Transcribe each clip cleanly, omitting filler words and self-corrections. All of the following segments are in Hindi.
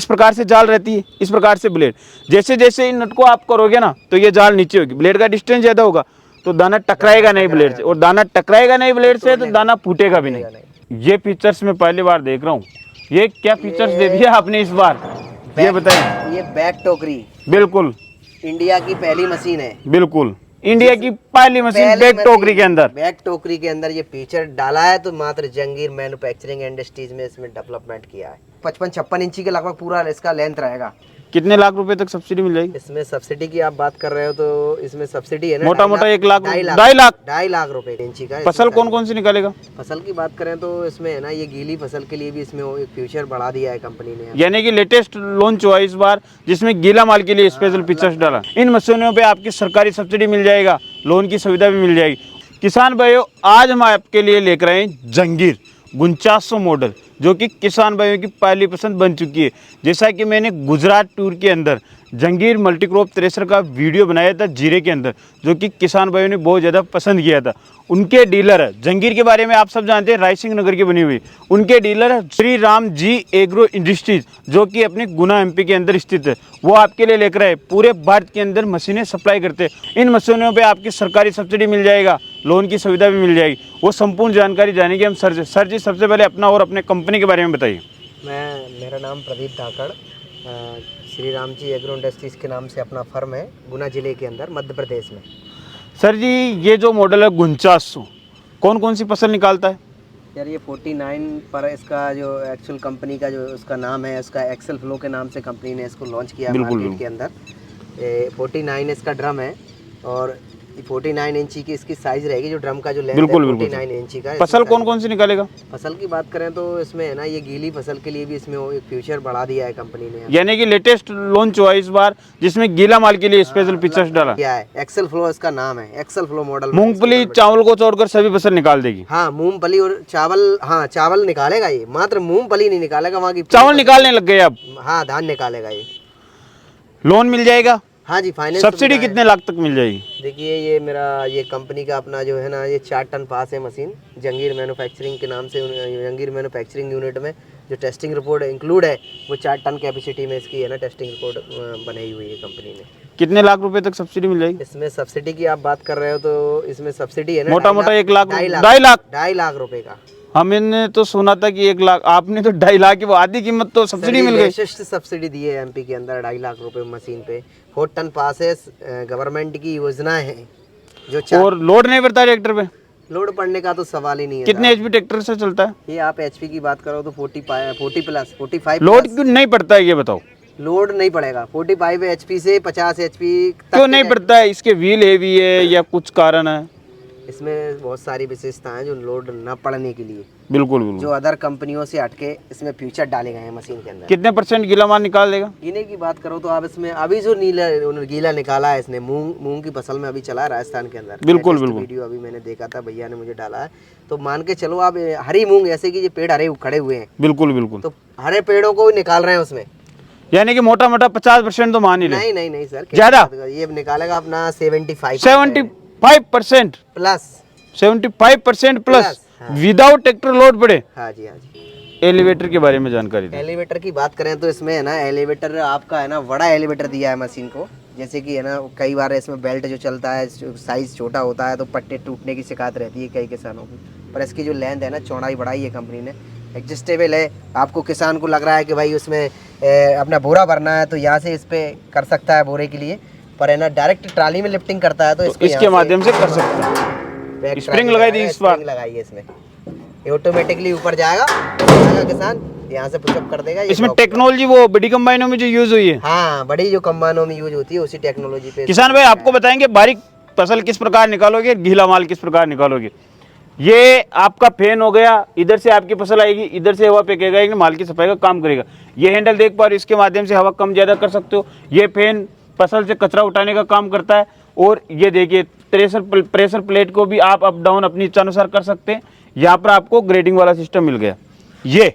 इस प्रकार से जाल रहती है, इस प्रकार से ब्लेड। जैसे जैसे इन नट को आप करोगे ना तो ये जाल नीचे होगी, ब्लेड का डिस्टेंस ज़्यादा होगा तो दाना टकराएगा नहीं ब्लेड से, और दाना टकराएगा नहीं ब्लेड से तो दाना फूटेगा भी नहीं। ये फीचर्स मैं पहली बार देख रहा हूँ। ये क्या फीचर्स दे दिया आपने इस बार, ये बताइए। ये बैक टोकरी बिल्कुल इंडिया की पहली मशीन है, बिल्कुल इंडिया की पहली मशीन बैक टोकरी के अंदर। बैक टोकरी के अंदर ये फीचर डाला है तो मात्र जंगीर मैन्युफैक्चरिंग इंडस्ट्रीज में इसमें डेवलपमेंट किया है। 55-56 इंची के लगभग पूरा इसका लेंथ रहेगा। कितने लाख रुपए तक सब्सिडी मिल जाएगी इसमें? सब्सिडी की आप बात कर रहे हो तो इसमें सब्सिडी है ना मोटा मोटा 1 लाख, 2.5 लाख रुपए इंची का। फसल कौन कौन सी निकालेगा? फसल की बात करें तो इसमें है ना ये गीली फसल के लिए भी इसमें एक फ्यूचर बढ़ा दिया है कंपनी ने, यानी कि लेटेस्ट लॉन्च हुआ इस बार जिसमें गीला माल के लिए स्पेशल फीचर्स डाला। इन मशीनों पे आपकी सरकारी सब्सिडी मिल जाएगा, लोन की सुविधा भी मिल जाएगी। किसान भाइयों, आज हम आपके लिए लेकर आए जंगीर 4900 मॉडल, जो कि किसान भाइयों की पहली पसंद बन चुकी है। जैसा कि मैंने गुजरात टूर के अंदर जंगीर मल्टीक्रॉप थ्रेशर का वीडियो बनाया था जीरे के अंदर, जो कि किसान भाइयों ने बहुत ज़्यादा पसंद किया था। उनके डीलर है, जंगीर के बारे में आप सब जानते हैं, रायसिंह नगर की बनी हुई। उनके डीलर है श्री राम जी एग्रो इंडस्ट्रीज, जो कि अपने गुना एमपी के अंदर स्थित है। वो आपके लिए लेकर आए, पूरे भारत के अंदर मशीनें सप्लाई करते हैं। इन मशीनों पर आपकी सरकारी सब्सिडी मिल जाएगा, लोन की सुविधा भी मिल जाएगी। वो संपूर्ण जानकारी जानेंगे हम सर से। सर जी, सबसे पहले अपना और अपने कंपनी के बारे में बताइए। मेरा नाम प्रदीप धाकड़, श्री राम जी एग्रो इंडस्ट्रीज के नाम से अपना फर्म है, गुना जिले के अंदर मध्य प्रदेश में। सर जी, ये जो मॉडल है 4900 कौन कौन सी फसल निकालता है? यार ये 49 पर इसका जो एक्चुअल कंपनी का जो उसका नाम है, उसका एक्सेल फ्लो के नाम से कंपनी ने इसको लॉन्च किया मार्केट के अंदर। 49 इसका ड्रम है और 49 इंची की इसकी साइज रहेगी, जो ड्रम का जो लेंथ है 49 इंची का। फसल कौन कौन सी निकालेगा? फसल की बात करें तो इसमें है ना ये गीली फसल के लिए भी इसमें एक फ्यूचर बढ़ा दिया है कंपनी ने, यानी कि लेटेस्ट लॉन्च हुआ इस बार जिसमें गीला माल के लिए स्पेशल फीचर्स डाला। क्या है? एक्सेल फ्लो इसका नाम है, एक्सेल फ्लो मॉडल। मूंगफली चावल को छोड़कर सभी फसल निकाल देगी। हाँ, मूंगफली और चावल, हाँ चावल निकालेगा ये, मात्र मूंगफली नहीं निकालेगा, वहाँ की चावल निकालने लग गए अब। हाँ, धान निकालेगा ये। लोन मिल जाएगा? हाँ जी, फाइनेंस। सब्सिडी कितने लाख तक मिल जाएगी? देखिए ये मेरा ये कंपनी का अपना जो है ना ये 4 टन पास है मशीन, जंगीर मैन्युफैक्चरिंग के नाम से। जंगीर मैन्युफैक्चरिंग यूनिट में जो टेस्टिंग रिपोर्ट इंक्लूड है वो 4 टन कैपेसिटी में इसकी है ना टेस्टिंग रिपोर्ट बनाई हुई है कंपनी ने। कितने लाख रुपए तक सब्सिडी मिल जाएगी? इसमें सब्सिडी की आप बात कर रहे हो तो इसमें सब्सिडी है ना मोटा मोटा 1 लाख, 2.5 लाख रुपए का। हमने तो सुना था कि 1 लाख, आपने तो 2.5 लाख की वो आधी कीमत तो सब्सिडी मिल गई। सब्सिडी दी है एमपी के अंदर 2.5 लाख रुपए मशीन पे। 4 टन पास है, गवर्नमेंट की योजना है जो। और लोड नहीं पड़ता ट्रैक्टर पे? लोड पड़ने का तो सवाल ही नहीं है। कितने एचपी ट्रैक्टर से चलता है ये? आप एचपी की बात करो तो 40 प्लस 45। लोड क्यों नहीं पड़ता है ये बताओ? लोड नहीं पड़ेगा 45 एचपी से 50 एचपी क्यों नहीं पड़ता है? इसके व्हील हेवी है या कुछ कारण है? इसमें बहुत सारी विशेषताएं हैं जो लोड न पड़ने के लिए बिल्कुल बिल्कुल जो अदर कंपनियों से हटके इसमें फ्यूचर डाले गए हैं मशीन के अंदर। कितने % गीला माल निकाल देगा? गीले की बात करो तो आप इसमें अभी जो गीला निकाला है इसने, मूंग की फसल में अभी चला है राजस्थान के अंदर। बिल्कुल बिल्कुल वीडियो अभी मैंने देखा था, भैया ने मुझे डाला है, तो मान के चलो आप हरी मूंग, ऐसे कि ये पेड़ हरे खड़े हुए हैं। बिल्कुल बिल्कुल, तो हरे पेड़ों को निकाल रहे हैं उसमें, यानी कि मोटा मोटा 50% तो मान ही ले। नहीं सर, ज्यादा ये निकालेगा अपना 75% plus 75% plus without tractor load पड़े। हाँ जी। एलिवेटर के बारे में जानकारी दें। एलिवेटर की बात करें तो इसमें है ना एलिवेटर आपका है ना बड़ा एलिवेटर दिया है मशीन को। जैसे कि है ना कई बार इसमें बेल्ट जो चलता है साइज छोटा होता है तो पट्टे टूटने की शिकायत रहती है कई किसानों की, पर इसकी जो लेंथ है ना चौड़ाई बढ़ाई है कंपनी ने, एडजस्टेबल है। आपको किसान को लग रहा है कि भाई उसमें अपना बोरा भरना है तो यहाँ से इस पे कर सकता है बोरे के लिए, पर है ना डायरेक्ट ट्राली में लिफ्टिंग करता है तो इसके माध्यम से कर सकता है। स्प्रिंग लगाई थी इस बार, लगाई है इसमें, ऑटोमेटिकली ऊपर जाएगा किसान, यहाँ से पुशअप कर देगा। इसमें टेक्नोलॉजी वो बड़ी कंबाइनों में जो यूज हुई है, हाँ बड़ी जो कंबाइनों में यूज होती है उसी टेक्नोलॉजी पे। किसान भाई आपको बताएंगे बारीक फसल किस प्रकार निकालोगे, गीला माल किस प्रकार निकालोगे। ये आपका फैन हो गया, इधर से आपकी फसल आएगी, इधर से हवा फेंकेगा, माल की सफाई का काम करेगा। ये हैंडल देख पा रहे हो, इसके माध्यम से हवा कम ज्यादा कर सकते हो। ये फैन फसल से कचरा उठाने का काम करता है। और ये देखिए प्रेशर प्लेट को भी आप अप डाउन अपनी इच्छानुसार कर सकते हैं। यहाँ पर आपको ग्रेडिंग वाला सिस्टम मिल गया। ये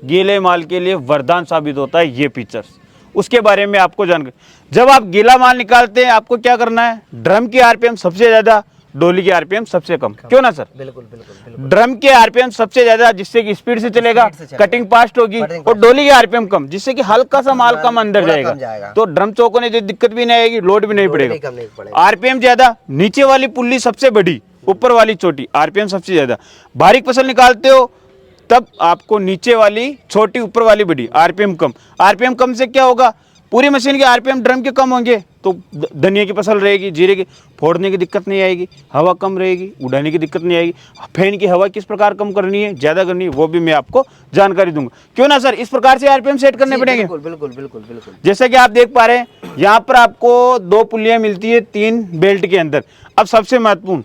गीले माल के लिए वरदान साबित होता है ये फीचर्स, उसके बारे में आपको जानकारी। जब आप गीला माल निकालते हैं आपको क्या करना है, ड्रम की आरपीएम सबसे ज़्यादा डोली की आरपीएम सबसे कम, क्यों ना सर? बिल्कुल बिल्कुल बिल्कुल। ड्रम के आरपीएम सबसे ज्यादा, जिससे कि स्पीड से चलेगा, स्पीड से चलेगा, कटिंग फास्ट होगी, कटिंग और डोली की आरपीएम कम, जिससे कि हल्का सा माल कम अंदर थोड़ा जाएगा, कम जाएगा। तो ड्रम चौक होने से दिक्कत भी नहीं आएगी, लोड भी नहीं लोड भी पड़ेगा। कम नहीं पड़ेगा। आरपीएम ज्यादा, नीचे वाली पुल्ली सबसे बड़ी, ऊपर वाली छोटी, आरपीएम सबसे ज्यादा। बारीक फसल निकालते हो तब आपको नीचे वाली छोटी, ऊपर वाली बड़ी, आरपीएम कम। आरपीएम कम से क्या होगा, पूरी मशीन के आरपीएम ड्रम के कम होंगे, तो धनिया की फसल रहेगी, जीरे की फोड़ने की दिक्कत नहीं आएगी, हवा कम रहेगी, उड़ाने की दिक्कत नहीं आएगी। फैन की हवा किस प्रकार कम करनी है, ज्यादा करनी है, वो भी मैं आपको जानकारी दूंगा, क्यों ना सर? इस प्रकार से आरपीएम सेट करने पड़ेंगे। बिल्कुल बिल्कुल बिल्कुल बिल्कुल। जैसा कि आप देख पा रहे हैं, यहाँ पर आपको 2 पुलियां मिलती है 3 बेल्ट के अंदर। अब सबसे महत्वपूर्ण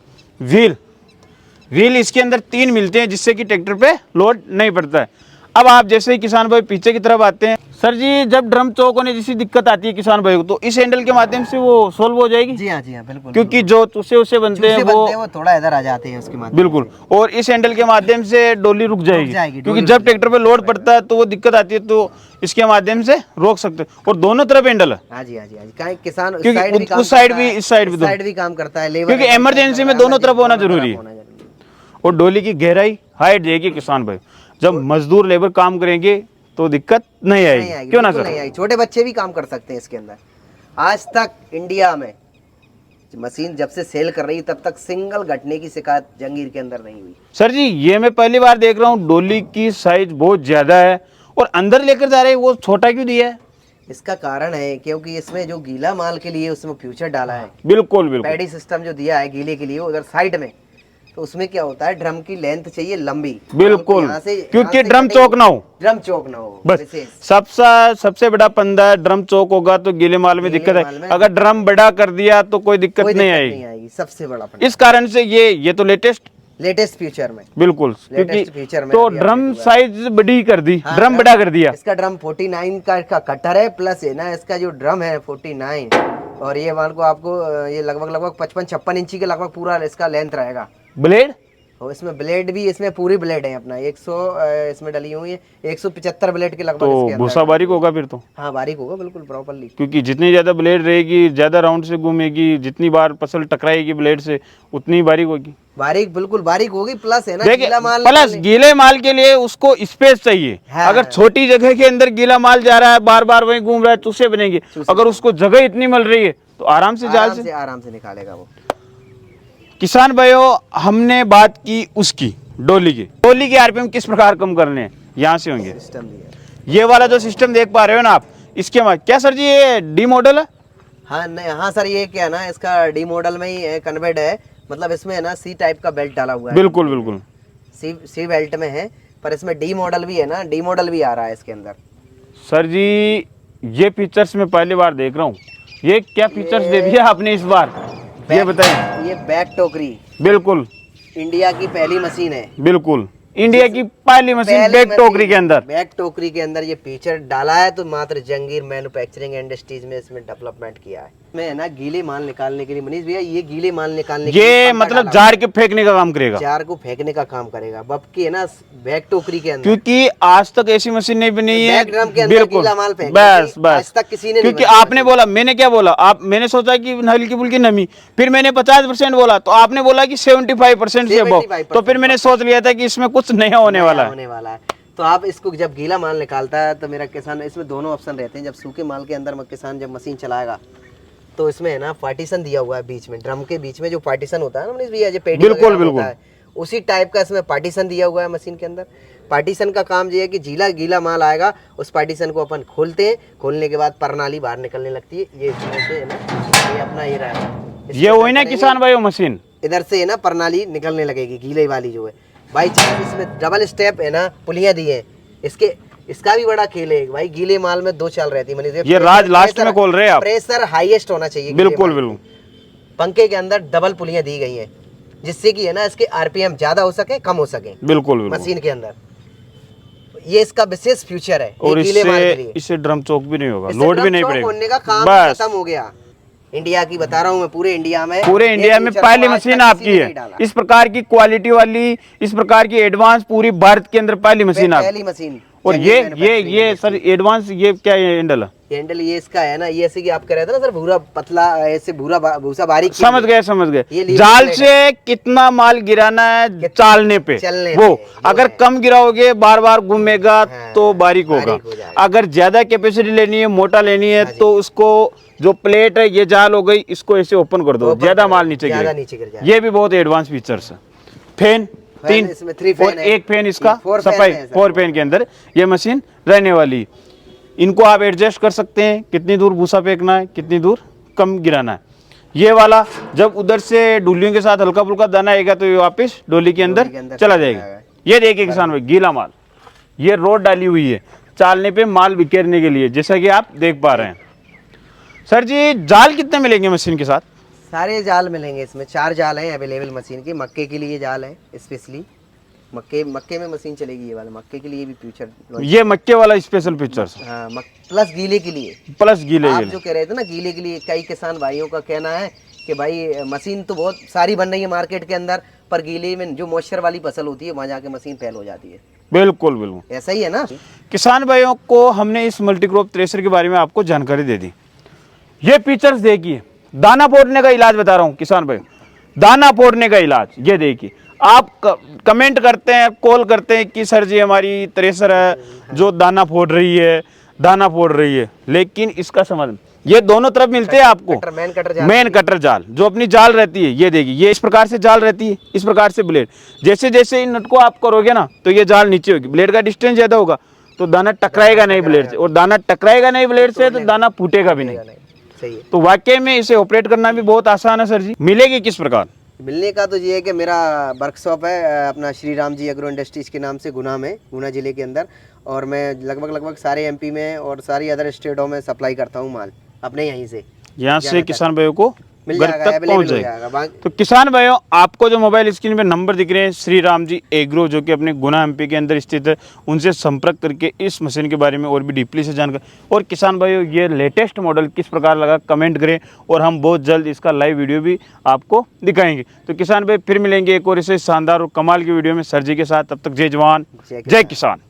व्हील इसके अंदर 3 मिलते हैं, जिससे कि ट्रैक्टर पे लोड नहीं पड़ता है। अब आप जैसे ही किसान भाई पीछे की तरफ आते हैं, सर जी जब ड्रम चौक होने जैसी दिक्कत आती है किसान भाई को, तो इस हैंडल के माध्यम से वो सोल्व हो जाएगी? जी हाँ बिल्कुल। क्योंकि जो चूसे उसे बनते हैं वो थोड़ा इधर आ जाते हैं उसके माध्यम बिल्कुल, और इस हैंडल के माध्यम से डोली रुक जाएगी, क्योंकि डोली जब ट्रैक्टर पे लोड पड़ता है तो वो दिक्कत आती है, तो इसके माध्यम से रोक सकते हैं। और दोनों तरफ हैंडल है। हाँ जी कहीं किसान उस क्योंकि साइड भी काम उस साइड करता भी, है, इस साइड भी काम करता है, लेबर क्योंकि भी काम इमरजेंसी में करता है, दोनों तरफ होना जरूरी है। होना जरूरी है। और डोली की गहराई हाइट देखिए किसान भाई, जब मजदूर लेबर काम करेंगे तो दिक्कत नहीं आएगी, क्यों ना बिल्कुल सर? नहीं आएगी। छोटे बच्चे भी काम कर सकते हैं इसके अंदर। आज तक इंडिया में मशीन जब से सेल कर रही है तब तक सिंगल घटने की शिकायत जंगीर के अंदर नहीं हुई। सर जी ये मैं पहली बार देख रहा हूँ, डोली की साइज बहुत ज्यादा है और अंदर लेकर जा रहे हैं, वो छोटा क्यों दिया है? इसका कारण है क्योंकि इसमें जो गीला माल के लिए उसमें फ्यूचर डाला है, बिल्कुल बिल्कुल, पैडी सिस्टम जो दिया है गीले के लिए उधर साइड में, तो उसमें क्या होता है ड्रम की लेंथ चाहिए लंबी, बिल्कुल, यहाँ से क्योंकि ड्रम चौक ना हो, ड्रम चौक ना हो। बस विशेष सबसे बड़ा पंदा है, ड्रम चौक होगा तो गीले माल में दिक्कत है, अगर ड्रम बड़ा कर दिया तो कोई दिक्कत नहीं आएगी। सबसे बड़ा पंदा इस कारण से ये तो लेटेस्ट फ्यूचर में, बिल्कुल, क्योंकि फ्यूचर में तो ड्रम साइज बड़ी कर दी, ड्रम बड़ा कर दिया। इसका ड्रम 49 का कटर है, प्लस है ना इसका जो ड्रम है 49, और ये मान को आपको ये लगभग 55-56 इंची के लगभग पूरा इसका लेंथ रहेगा। ब्लेड और इसमें ब्लेड भी, इसमें पूरी ब्लेड है अपना 100 इसमें डली हुई है, 175 ब्लेड के लगभग इसके तो अंदर। भूसा बारीक होगा फिर तो? हाँ बारीक होगा बिल्कुल प्रॉपर्ली, क्योंकि जितनी ज्यादा ब्लेड रहेगी, ज्यादा राउंड से घूमेगी, जितनी बार फसल टकराएगी ब्लेड से उतनी बारीक होगी। बारीक बिल्कुल बारीक होगी। प्लस है ना देखिए, प्लस गीले माल के लिए उसको स्पेस चाहिए। हाँ, अगर छोटी जगह के अंदर गीला माल जा रहा है, बार बार वहीं घूम रहा है, चूसे बनेंगे। अगर उसको जगह इतनी मिल रही है तो आराम से आराम से निकालेगा वो। किसान भाइयों, हमने बात की उसकी डोली की आरपीएम किस प्रकार कम करने हैं, यहाँ से होंगे। सिस्टम दिया, ये वाला जो सिस्टम देख पा रहे हो ना आप, इसके बाद क्या सर जी ये डी मॉडल है? हाँ नहीं, हाँ सर ये क्या ना इसका डी मॉडल में ही कन्वर्ट है, मतलब इसमें है ना सी टाइप का बेल्ट डाला हुआ है। बिल्कुल बिल्कुल, सी बेल्ट में है, पर इसमें डी मॉडल भी है ना, डी मॉडल भी आ रहा है इसके अंदर। सर जी ये फीचर्स मैं पहली बार देख रहा हूँ, ये क्या फीचर्स दे दिया आपने इस बार, ये बताइए। ये बैक टोकरी बिल्कुल, इंडिया की पहली मशीन है, बिल्कुल इंडिया की पहली मशीन बैक टोकरी के अंदर। बैक टोकरी के अंदर ये फीचर डाला है तो मात्र जंगीर मैन्युफैक्चरिंग इंडस्ट्रीज में इसमें डेवलपमेंट किया है। मैं है ना गीले माल निकालने के लिए, मनीष भैया ये गीले माल निकालने के ये मतलब जार के फेंकने का काम करेगा, जार को फेंकने का काम करेगा बल्कि है ना बैक टोकरी के अंदर, क्योंकि आज तक ऐसी मशीन नहीं बनी है। ड्रम के अंदर गीला माल फेंकने बस की आज तक किसी ने क्योंकि आपने बोला, मैंने क्या बोला, मैंने सोचा कि हल्की फुल्की नमी, फिर मैंने 50% बोला तो आपने बोला कि 75% से अबव, तो फिर मैंने सोच लिया था कि इसमें कुछ नया होने वाला है। तो आप इसको जब गीला माल निकालता है तो मेरा किसान, इसमें दोनों ऑप्शन रहते हैं। जब सूखे माल के अंदर किसान जब मशीन चलाएगा तो इसमें है ना पार्टीशन दिया हुआ है बीच में, ड्रम के बीच में जो पार्टीशन होता है ना मनीष भैया, जो पेटी बिल्कुल होता है उसी टाइप का इसमें पार्टीशन दिया हुआ है मशीन के अंदर। पार्टीशन का काम ये है कि गीला माल आएगा, उस पार्टीशन को अपन खोलते हैं, खोलने के बाद प्रणाली बाहर निकलने लगती है। ये है ना, ये अपना ये रहा, ये वही ना किसान भाई मशीन, इधर से है ना प्रणाली निकलने लगेगी गीले वाली जो है। बाई चांस इसमें डबल स्टेप है ना पुलियां दी है, इसका भी बड़ा खेल है भाई। गीले माल में 2 चाल रहती है, ये राज लास्ट में खोल रहे हैं आप। प्रेशर हाईएस्ट होना चाहिए बिल्कुल बिल्कुल, पंखे के अंदर डबल पुलियां दी गई हैं जिससे कि है ना इसके आरपीएम ज्यादा हो सके कम हो सके, बिल्कुल मशीन के अंदर। ये इसका विशेष फ्यूचर है। और इससे ड्रम चौक भी नहीं होगा, लोड भी नहीं पड़ेगा, होने का काम खत्म हो गया। इंडिया की बता रहा हूँ मैं, पूरे इंडिया में पहली मशीन आपकी है इस प्रकार की क्वालिटी वाली, इस प्रकार की एडवांस, पूरी भारत के अंदर पहली मशीन। और Genuine ये manufacturing सर एडवांस ये क्या है हैंडल है? हैंडल ये इसका है ना, ये ऐसे कि आप कह रहे थे ना सर भूरा पतला, ऐसे भूसा बारीक समझ गए ये लीवर जाल प्लेट से कितना माल गिराना है चालने पे, चलने वो पे, अगर है। कम गिराओगे बार बार घूमेगा हाँ, तो बारीक बारीक होगा। हो जाएगा। अगर ज्यादा कैपेसिटी लेनी है, मोटा लेनी है, हाँ जी। तो उसको जो प्लेट है ये जाल हो गई, इसको ऐसे ओपन कर दो, ओपन ज्यादा कर माल दो, नीचे ज्यादा गिरे। नीचे गिर जाएगा। ये भी बहुत एडवांस फीचर्स है। फैन फैन 3 इसमें 3 फैन और है। एक फैन इसका 4 फैन सफाई है सर, 4 फैन के अंदर ये मशीन रहने वाली। इनको आप एडजस्ट कर सकते हैं, कितनी दूर भूसा फेंकना है, कितनी दूर कम गिराना है। ये वाला जब उधर से डोलियों के साथ हल्का फुल्का दाना आएगा तो ये वापस डोली के अंदर अंदर चला चला जाएगा। जाएगा। ये देखिए किसान भाई, गीला माल, ये रोड डाली हुई है चालने पे माल बिखेरने के लिए, जैसा कि आप देख पा रहे हैं। सर जी जाल कितने मिलेंगे मशीन के साथ? सारे जाल मिलेंगे इसमें, 4 जाल हैं अवेलेबल मशीन की। मक्के के लिए जाल है स्पेशली, मक्के में मशीन चलेगी ये वाला, मक्के के लिए भी फ्यूचर। ये मक्के वाला स्पेशल फीचर्स हाँ, प्लस गीले के लिए। प्लस गीले आप गीले। जो कह रहे थे ना गीले के लिए, कई किसान भाइयों का कहना है कि भाई मशीन तो बहुत सारी बन रही है मार्केट के अंदर, पर गीले में जो मॉइस्चर वाली फसल होती है वहाँ जाके मशीन फेल हो जाती है। बिल्कुल बिल्कुल ऐसा ही है ना। किसान भाइयों को हमने इस मल्टीक्रॉप थ्रेशर के बारे में आपको जानकारी दे दी। ये फीचर्स देखिए, दाना फोड़ने का इलाज बता रहा हूँ किसान भाई, दाना फोड़ने का इलाज। ये देखिए, आप कमेंट करते हैं, कॉल करते हैं कि सर जी हमारी थ्रेशर है जो दाना फोड़ रही है, दाना फोड़ रही है, लेकिन इसका समझ, ये दोनों तरफ मिलते हैं आपको। मेन कटर जाल जो अपनी जाल रहती है, ये देखिए, ये इस प्रकार से जाल रहती है, इस प्रकार से ब्लेड। जैसे जैसे इन नट को आप करोगे ना तो ये जाल नीचे होगी, ब्लेड का डिस्टेंस ज्यादा होगा तो दाना टकराएगा नहीं ब्लेड से, और दाना टकराएगा नहीं ब्लेड से तो दाना फूटेगा भी नहीं। सही है। तो वाकई में इसे ऑपरेट करना भी बहुत आसान है। सर जी मिलेगी किस प्रकार? मिलने का तो ये है कि मेरा वर्कशॉप है अपना श्री राम जी एग्रो इंडस्ट्रीज के नाम से गुना में, गुना जिले के अंदर, और मैं लगभग सारे एमपी में और सारी अदर स्टेटों में सप्लाई करता हूँ माल अपने यहीं से। यहाँ से किसान भाइयों को मिल घर जाएगा, तक अवेलेबल पहुंच हो जाएगा। जाएगा। तो किसान भाइयों, आपको जो मोबाइल स्क्रीन पे नंबर दिख रहे हैं, श्री राम जी एग्रो जो कि अपने गुना एमपी के अंदर स्थित है, उनसे संपर्क करके इस मशीन के बारे में और भी डीपली से जानकर। और किसान भाइयों, ये लेटेस्ट मॉडल किस प्रकार लगा कमेंट करें, और हम बहुत जल्द इसका लाइव वीडियो भी आपको दिखाएंगे। तो किसान भाई फिर मिलेंगे एक और इसे शानदार और कमाल की वीडियो में सर जी के साथ। तब तक जय जवान जय किसान।